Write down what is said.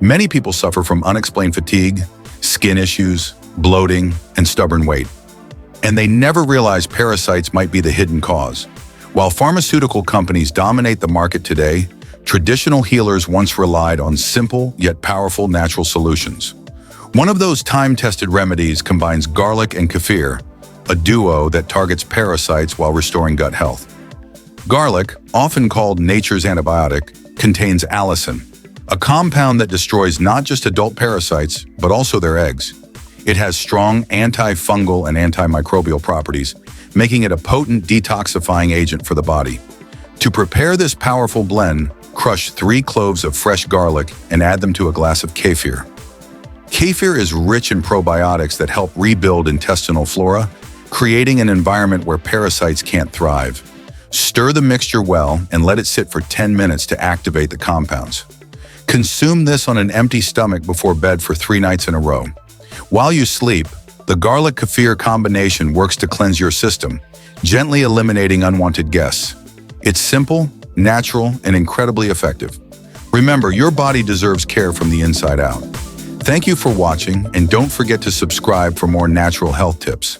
Many people suffer from unexplained fatigue, skin issues, bloating, and stubborn weight. And they never realize parasites might be the hidden cause. While pharmaceutical companies dominate the market today, traditional healers once relied on simple yet powerful natural solutions. One of those time-tested remedies combines garlic and kefir, a duo that targets parasites while restoring gut health. Garlic, often called nature's antibiotic, contains allicin, a compound that destroys not just adult parasites, but also their eggs. It has strong antifungal and antimicrobial properties, making it a potent detoxifying agent for the body. To prepare this powerful blend, crush 3 cloves of fresh garlic and add them to a glass of kefir. Kefir is rich in probiotics that help rebuild intestinal flora, creating an environment where parasites can't thrive. Stir the mixture well and let it sit for 10 minutes to activate the compounds. Consume this on an empty stomach before bed for 3 nights in a row. While you sleep, the garlic-kefir combination works to cleanse your system, gently eliminating unwanted guests. It's simple, natural, and incredibly effective. Remember, your body deserves care from the inside out. Thank you for watching, and don't forget to subscribe for more natural health tips.